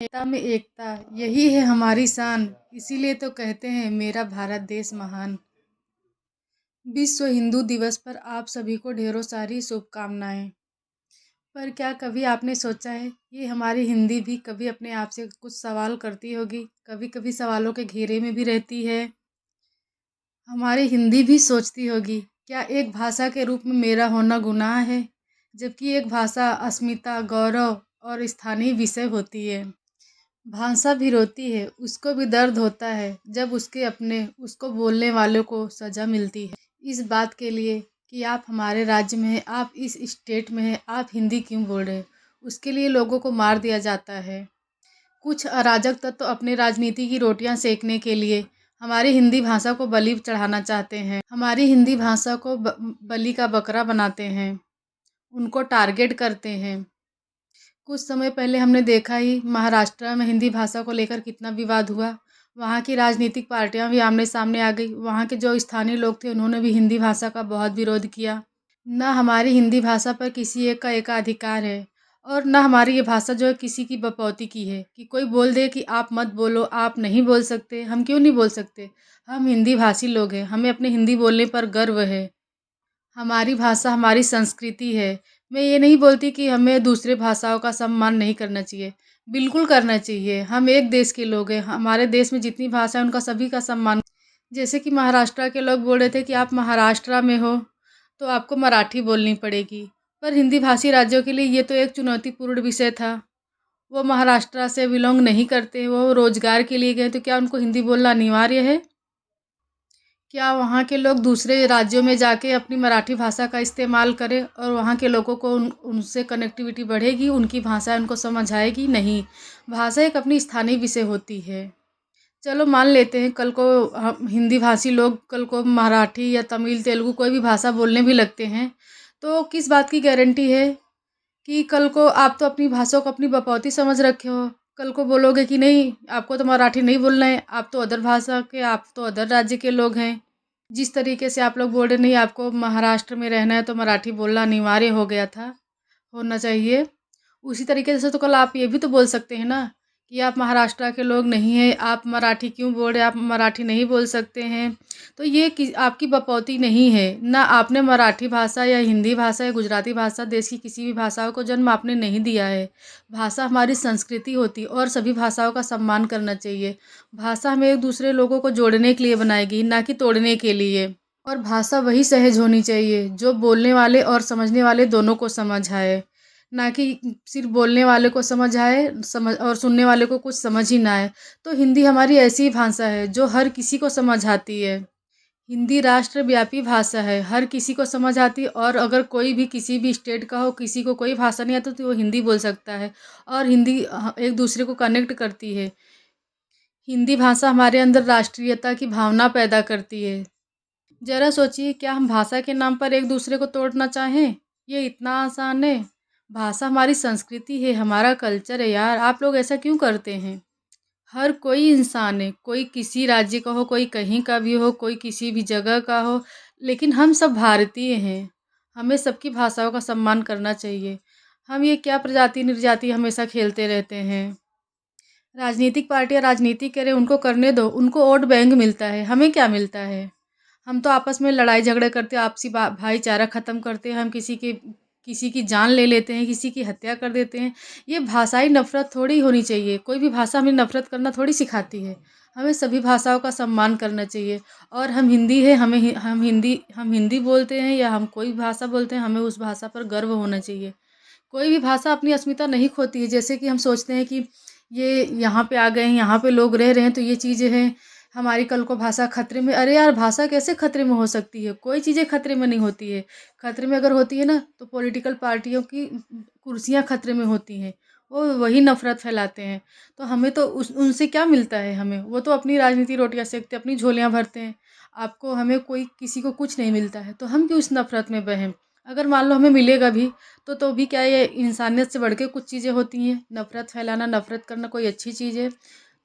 एकता में एकता, यही है हमारी शान, इसीलिए तो कहते हैं मेरा भारत देश महान। विश्व हिंदू दिवस पर आप सभी को ढेरों सारी शुभकामनाएं। पर क्या कभी आपने सोचा है कि हमारी हिंदी भी कभी अपने आप से कुछ सवाल करती होगी, कभी कभी सवालों के घेरे में भी रहती है। हमारी हिंदी भी सोचती होगी, क्या एक भाषा के रूप में मेरा होना गुनाह है, जबकि एक भाषा अस्मिता, गौरव और स्थानीय विषय होती है। भाषा भी रोती है, उसको भी दर्द होता है जब उसको बोलने वालों को सजा मिलती है इस बात के लिए कि आप हमारे राज्य में हैं, आप इस स्टेट में हैं, आप हिंदी क्यों बोल रहे हैं। उसके लिए लोगों को मार दिया जाता है। कुछ अराजक तत्व तो अपने राजनीति की रोटियां सेकने के लिए हमारी हिंदी भाषा को बलि चढ़ाना चाहते हैं। हमारी हिंदी भाषा को बलि का बकरा बनाते हैं, उनको टारगेट करते हैं। कुछ समय पहले हमने देखा ही महाराष्ट्र में हिंदी भाषा को लेकर कितना विवाद हुआ। वहाँ की राजनीतिक पार्टियां भी आमने सामने आ गई। वहाँ के जो स्थानीय लोग थे उन्होंने भी हिंदी भाषा का बहुत विरोध किया। न हमारी हिंदी भाषा पर किसी एक का एकाधिकार है और न हमारी ये भाषा जो है किसी की बपौती की है कि कोई बोल दे कि आप मत बोलो, आप नहीं बोल सकते। हम क्यों नहीं बोल सकते? हम हिंदी भाषी लोग हैं, हमें अपने हिंदी बोलने पर गर्व है। हमारी भाषा हमारी संस्कृति है। मैं ये नहीं बोलती कि हमें दूसरे भाषाओं का सम्मान नहीं करना चाहिए, बिल्कुल करना चाहिए। हम एक देश के लोग हैं, हमारे देश में जितनी भाषा है उनका सभी का सम्मान। जैसे कि महाराष्ट्र के लोग बोल रहे थे कि आप महाराष्ट्र में हो तो आपको मराठी बोलनी पड़ेगी, पर हिंदी भाषी राज्यों के लिए ये तो एक चुनौतीपूर्ण विषय था। वो महाराष्ट्र से बिलोंग नहीं करते, वो रोजगार के लिए गए, तो क्या उनको हिंदी बोलना अनिवार्य है? क्या वहाँ के लोग दूसरे राज्यों में जाके अपनी मराठी भाषा का इस्तेमाल करें और वहाँ के लोगों को उनसे कनेक्टिविटी बढ़ेगी, उनकी भाषा उनको समझ आएगी? नहीं। भाषा एक अपनी स्थानीय विषय होती है। चलो मान लेते हैं कल को हम हिंदी भाषी लोग कल को मराठी या तमिल, तेलुगु कोई भी भाषा बोलने भी लगते हैं, तो किस बात की गारंटी है कि कल को आप तो अपनी भाषा को अपनी बपौती समझ रखे हो, कल को बोलोगे कि नहीं आपको तो मराठी नहीं बोलना है, आप तो अदर भाषा के, आप तो अदर राज्य के लोग हैं। जिस तरीके से आप लोग बोल रहे नहीं आपको महाराष्ट्र में रहना है तो मराठी बोलना अनिवार्य हो गया था, होना चाहिए, उसी तरीके से तो कल आप ये भी तो बोल सकते हैं ना कि आप महाराष्ट्र के लोग नहीं हैं, आप मराठी क्यों बोल रहे हैं, आप मराठी नहीं बोल सकते हैं। तो ये आपकी बपौती नहीं है ना, आपने मराठी भाषा या हिंदी भाषा या गुजराती भाषा, देश की किसी भी भाषाओं को जन्म आपने नहीं दिया है। भाषा हमारी संस्कृति होती और सभी भाषाओं का सम्मान करना चाहिए। भाषा हमें एक दूसरे लोगों को जोड़ने के लिए बनाई गई, ना कि तोड़ने के लिए। और भाषा वही सहज होनी चाहिए जो बोलने वाले और समझने वाले दोनों को समझ आए, ना कि सिर्फ बोलने वाले को समझ आए समझ और सुनने वाले को कुछ समझ ही ना आए। तो हिंदी हमारी ऐसी भाषा है जो हर किसी को समझ आती है। हिंदी राष्ट्रव्यापी भाषा है, हर किसी को समझ आती है और अगर कोई भी किसी भी स्टेट का हो, किसी को कोई भाषा नहीं आती तो वो हिंदी बोल सकता है और हिंदी एक दूसरे को कनेक्ट करती है। हिंदी भाषा हमारे अंदर राष्ट्रीयता की भावना पैदा करती है। ज़रा सोचिए क्या हम भाषा के नाम पर एक दूसरे को तोड़ना चाहें? ये इतना आसान है? भाषा हमारी संस्कृति है, हमारा कल्चर है यार, आप लोग ऐसा क्यों करते हैं? हर कोई इंसान है, कोई किसी राज्य का हो, कोई कहीं का भी हो, कोई किसी भी जगह का हो, लेकिन हम सब भारतीय हैं। हमें सबकी भाषाओं का सम्मान करना चाहिए। हम ये क्या प्रजाति निर्जाति हमेशा खेलते रहते हैं। राजनीतिक पार्टियाँ राजनीति करें, उनको करने दो, उनको वोट बैंक मिलता है, हमें क्या मिलता है? हम तो आपस में लड़ाई झगड़े करते, आपसी भाईचारा ख़त्म करते हैं, हम किसी की जान ले लेते हैं, किसी की हत्या कर देते हैं। ये भाषाई नफ़रत थोड़ी होनी चाहिए, कोई भी भाषा हमें नफ़रत करना थोड़ी सिखाती है। हमें सभी भाषाओं का सम्मान करना चाहिए और हम हिंदी है, हम हिंदी बोलते हैं या हम कोई भाषा बोलते हैं, हमें उस भाषा पर गर्व होना चाहिए। कोई भी भाषा अपनी अस्मिता नहीं खोती है। जैसे कि हम सोचते हैं कि ये यहाँ पे आ गए हैं, यहाँ पे लोग रह रहे हैं तो ये चीज़ें हैं, हमारी कल को भाषा खतरे में। अरे यार भाषा कैसे खतरे में हो सकती है? कोई चीज़ें खतरे में नहीं होती है। खतरे में अगर होती है ना तो पॉलिटिकल पार्टियों की कुर्सियाँ खतरे में होती हैं। वो वही नफ़रत फैलाते हैं। तो हमें तो उनसे क्या मिलता है हमें? वो तो अपनी राजनीति रोटियाँ सेकते, अपनी झोलियाँ भरते हैं। आपको हमें कोई किसी को कुछ नहीं मिलता है तो हम क्यों इस नफ़रत में बहें? अगर मान लो हमें मिलेगा भी तो भी क्या ये इंसानियत से बढ़ के कुछ चीज़ें होती हैं? नफ़रत फैलाना, नफ़रत करना कोई अच्छी चीज़ है?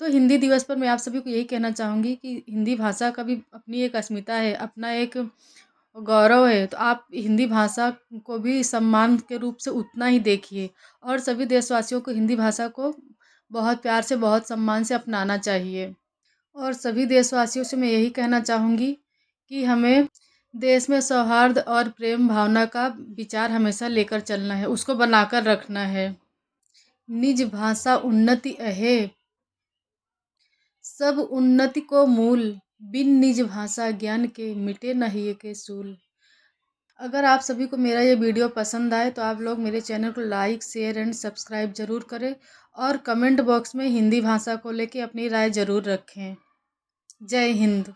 तो हिंदी दिवस पर मैं आप सभी को यही कहना चाहूँगी कि हिंदी भाषा का भी अपनी एक अस्मिता है, अपना एक गौरव है। तो आप हिंदी भाषा को भी सम्मान के रूप से उतना ही देखिए और सभी देशवासियों को हिंदी भाषा को बहुत प्यार से, बहुत सम्मान से अपनाना चाहिए। और सभी देशवासियों से मैं यही कहना चाहूँगी कि हमें देश में सौहार्द और प्रेम भावना का विचार हमेशा लेकर चलना है, उसको बनाकर रखना है। निज भाषा उन्नति अहे, सब उन्नति को मूल, बिन निज भाषा ज्ञान के मिटे नहीं के सूल। अगर आप सभी को मेरा ये वीडियो पसंद आए तो आप लोग मेरे चैनल को लाइक, शेयर एंड सब्सक्राइब ज़रूर करें और कमेंट बॉक्स में हिंदी भाषा को लेके अपनी राय ज़रूर रखें। जय हिंद।